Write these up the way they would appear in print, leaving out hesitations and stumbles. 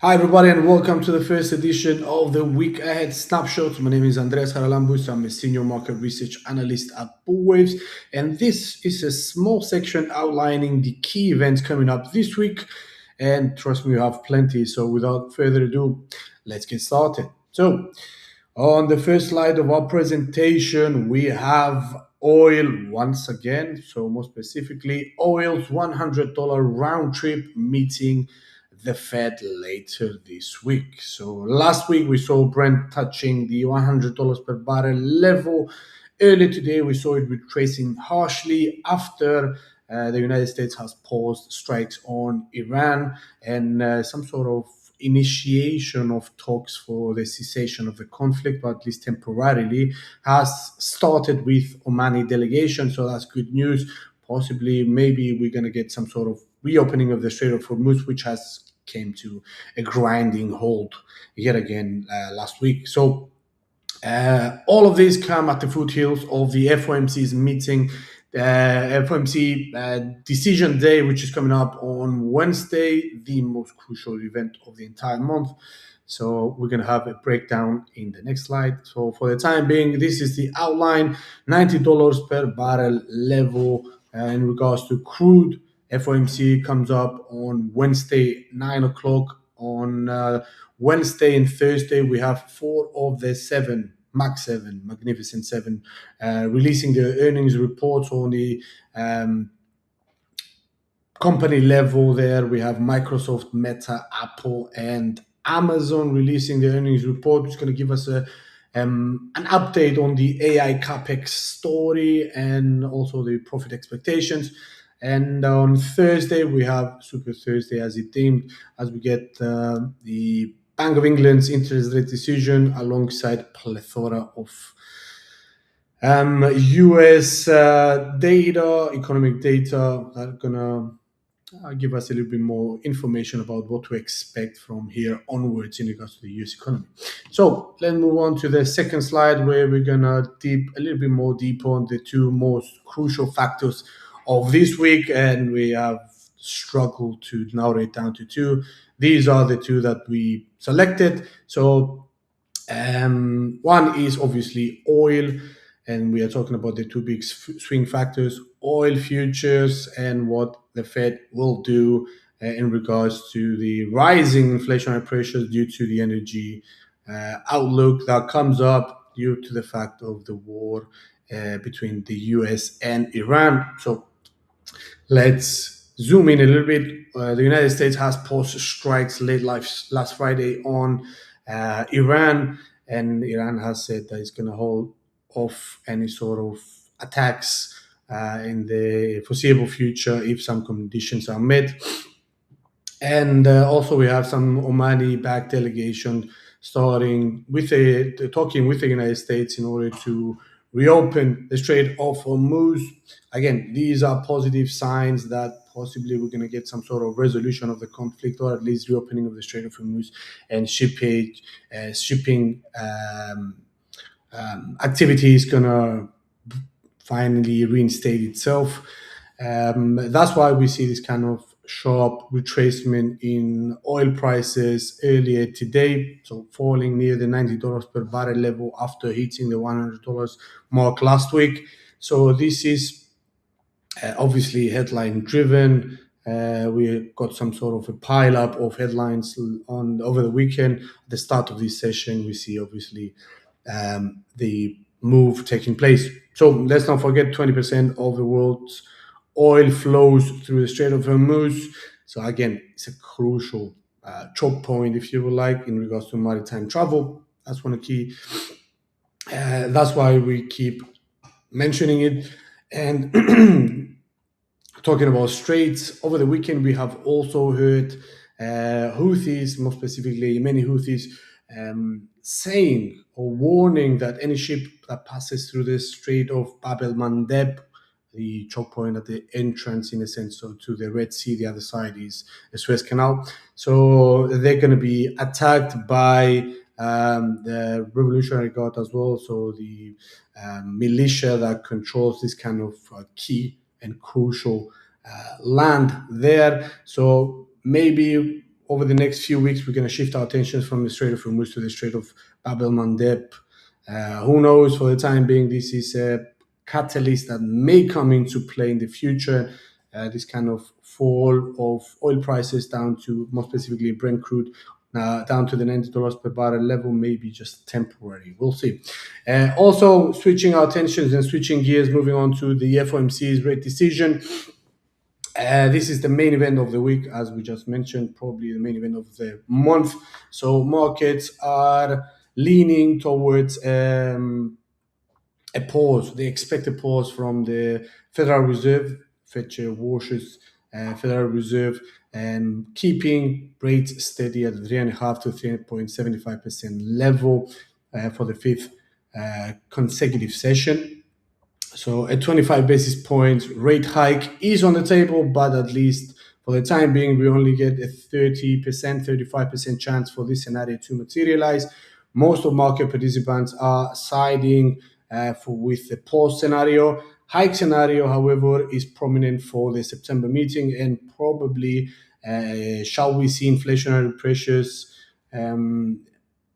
Hi, everybody, and welcome to the first edition of the Week Ahead Snapshots. My name is Andreas Haralambous. I'm a senior market research analyst at Bullwaves, and this is a small section outlining the key events coming up this week. And trust me, we have plenty. So, without further ado, let's get started. So, on the first slide of our presentation, we have oil once again. So, more specifically, oil's $100 round trip meeting the Fed later this week. So, last week we saw Brent touching the $100 per barrel level. Earlier today, we saw it retracing harshly after the United States has paused strikes on Iran and some sort of initiation of talks for the cessation of the conflict, or at least temporarily, has started with Omani delegation. So that's good news. Possibly, maybe we're going to get some sort of reopening of the Strait of Hormuz, which has came to a grinding halt yet again last week. So all of these come at the foothills of the FOMC's meeting, FOMC decision day, which is coming up on Wednesday, the most crucial event of the entire month. So we're going to have a breakdown in the next slide. So for the time being, this is the outline, $90 per barrel level in regards to crude. FOMC comes up on Wednesday, 9 o'clock. On Wednesday and Thursday, we have four of the seven, Max 7, Magnificent 7, releasing their earnings reports on the company level. There we have Microsoft, Meta, Apple, and Amazon releasing the earnings report, which is going to give us an update on the AI capex story and also the profit expectations. And on Thursday, we have Super Thursday as it deemed, as we get the Bank of England's interest rate decision alongside plethora of US data, economic data that are going to give us a little bit more information about what to expect from here onwards in regards to the US economy. So let's move on to the second slide, where we're going to deep a little bit more deep on the two most crucial factors of this week, and we have struggled to narrow it down to two. These are the two that we selected. So one is obviously oil, and we are talking about the two big swing factors, oil futures and what the Fed will do in regards to the rising inflationary pressures due to the energy outlook that comes up due to the fact of the war between the US and Iran. So let's zoom in a little bit. The United States has paused strikes last Friday on Iran, and Iran has said that it's going to hold off any sort of attacks in the foreseeable future if some conditions are met. And also, we have some Omani-backed delegation starting with talking with the United States in order to reopen the Strait of Hormuz. Again, these are positive signs that possibly we're going to get some sort of resolution of the conflict, or at least reopening of the Strait of Hormuz, and shipping activity is going to finally reinstate itself. That's why we see this kind of sharp retracement in oil prices earlier today, so falling near the $90 per barrel level after hitting the $100 mark last week. So this is obviously headline driven. We got some sort of a pile up of headlines on over the weekend. At the start of this session, we see obviously the move taking place. So let's not forget 20% of the world's oil flows through the Strait of Hormuz. So again, it's a crucial choke point, if you would like, in regards to maritime travel. That's one of the key. That's why we keep mentioning it. And talking about straits, over the weekend we have also heard Houthis, more specifically many Houthis, saying or warning that any ship that passes through the Strait of Bab el Mandeb, the choke point at the entrance, in a sense, so to the Red Sea, the other side is the Suez Canal. So they're going to be attacked by the Revolutionary Guard as well, so the militia that controls this kind of key and crucial land there. So maybe over the next few weeks, we're going to shift our attention from the Strait of Hormuz to the Strait of Bab el Mandeb. Who knows? For the time being, this is a catalyst that may come into play in the future. This kind of fall of oil prices down to, more specifically, Brent crude, down to the $90 per barrel level, may be just temporary. We'll see. Also, switching our attentions and switching gears, moving on to the FOMC's rate decision. This is the main event of the week, as we just mentioned, probably the main event of the month. So markets are leaning towards a pause. They expect a pause from the Federal Reserve, Fed Wash's Federal Reserve, keeping rates steady at 3.5 to 3.75% level for the fifth consecutive session. So a 25 basis points rate hike is on the table, but at least for the time being, we only get a 30%, 35% chance for this scenario to materialize. Most of market participants are siding with the pause scenario. Hike scenario, however, is prominent for the September meeting, and probably shall we see inflationary pressures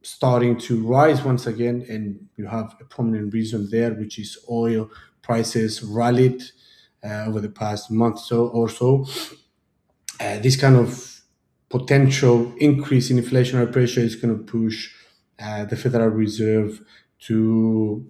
starting to rise once again, and you have a prominent reason there, which is oil prices rallied over the past month or so. This kind of potential increase in inflationary pressure is going to push the Federal Reserve to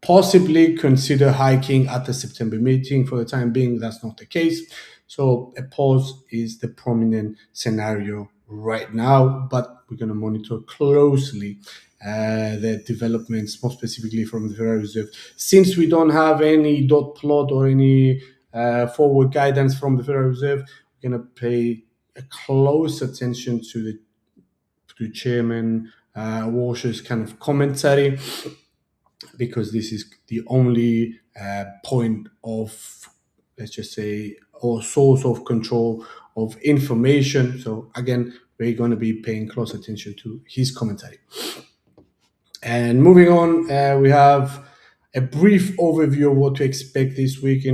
possibly consider hiking at the September meeting. For the time being, that's not the case. So a pause is the prominent scenario right now, but we're going to monitor closely the developments, more specifically from the Federal Reserve. Since we don't have any dot plot or any forward guidance from the Federal Reserve, we're going to pay a close attention to Chairman Walsh's kind of commentary, because this is the only point of, let's just say, or source of control of information. So again, we're going to be paying close attention to his commentary. And moving on, we have a brief overview of what to expect this week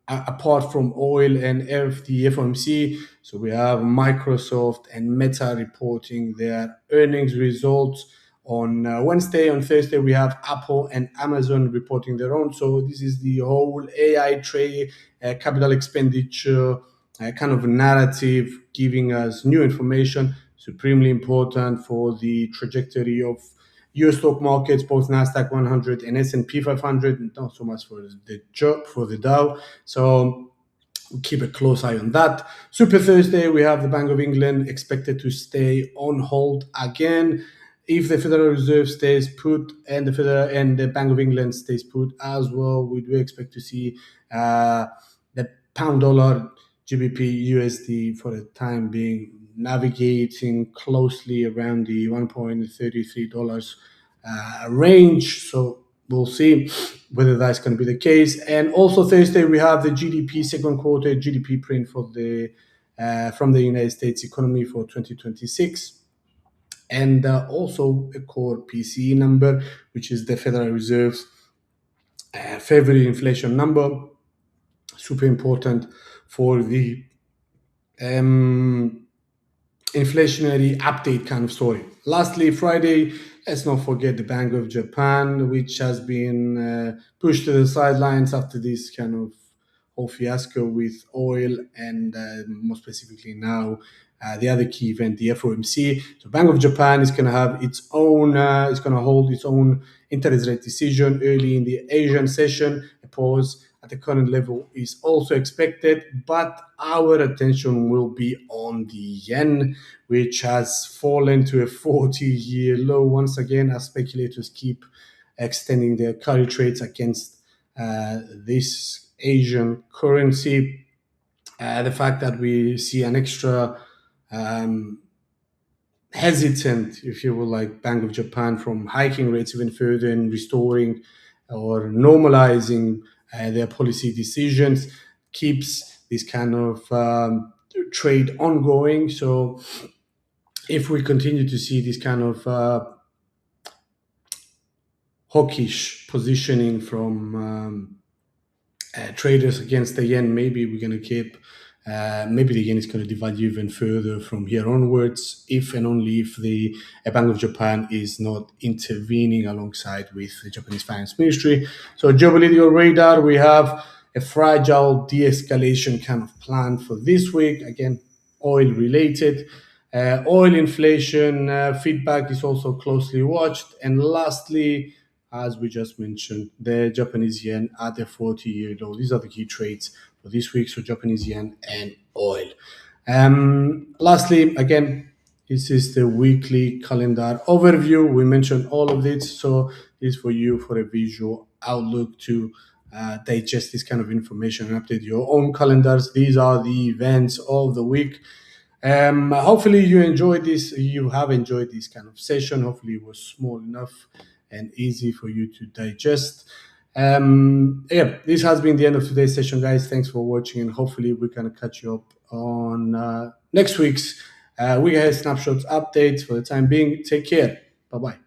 apart from oil and the FOMC. So we have Microsoft and Meta reporting their earnings results on Wednesday. On Thursday, we have Apple and Amazon reporting their own. So this is the whole AI trade, capital expenditure kind of narrative, giving us new information, supremely important for the trajectory of US stock markets, both Nasdaq 100 and S&P 500, and not so much for the Dow. So we'll keep a close eye on that. Super Thursday, we have the Bank of England expected to stay on hold again. If the Federal Reserve stays put and the Bank of England stays put as well, we do expect to see the pound dollar, GBP, USD for the time being navigating closely around the $1.33 range. So we'll see whether that's going to be the case. And also Thursday, we have the GDP second quarter GDP print for the from the United States economy for 2026. And also a core PCE number, which is the Federal Reserve's February inflation number. Super important for the inflationary update kind of story. Lastly, Friday, let's not forget the Bank of Japan, which has been pushed to the sidelines after this kind of whole fiasco with oil and more specifically now the other key event, the FOMC. So Bank of Japan is going to have its own, it's going to hold its own interest rate decision early in the Asian session. A pause at the current level is also expected, but our attention will be on the yen, which has fallen to a 40-year low once again, as speculators keep extending their carry trades against this Asian currency. The fact that we see an extra hesitant, if you will, like Bank of Japan from hiking rates even further and restoring or normalizing their policy decisions keeps this kind of trade ongoing. So if we continue to see this kind of hawkish positioning from traders against the yen, maybe we're going to keep Maybe the yen is going to devalue even further from here onwards, if and only if the Bank of Japan is not intervening alongside with the Japanese Finance Ministry. So geopolitical radar, we have a fragile de-escalation kind of plan for this week. Again, oil related. Oil inflation feedback is also closely watched. And lastly, as we just mentioned, the Japanese yen at the 40-year low. These are the key trades for this week. So Japanese yen and oil. Lastly, again, this is the weekly calendar overview. We mentioned all of this, so it's for you for a visual outlook to digest this kind of information and update your own calendars. These are the events of the week. Hopefully you enjoyed this. You have enjoyed this kind of session. Hopefully it was small enough and easy for you to digest. This has been the end of today's session, guys. Thanks for watching, and hopefully we can catch you up on next week's week ahead snapshots updates. For the time being, take care. Bye bye.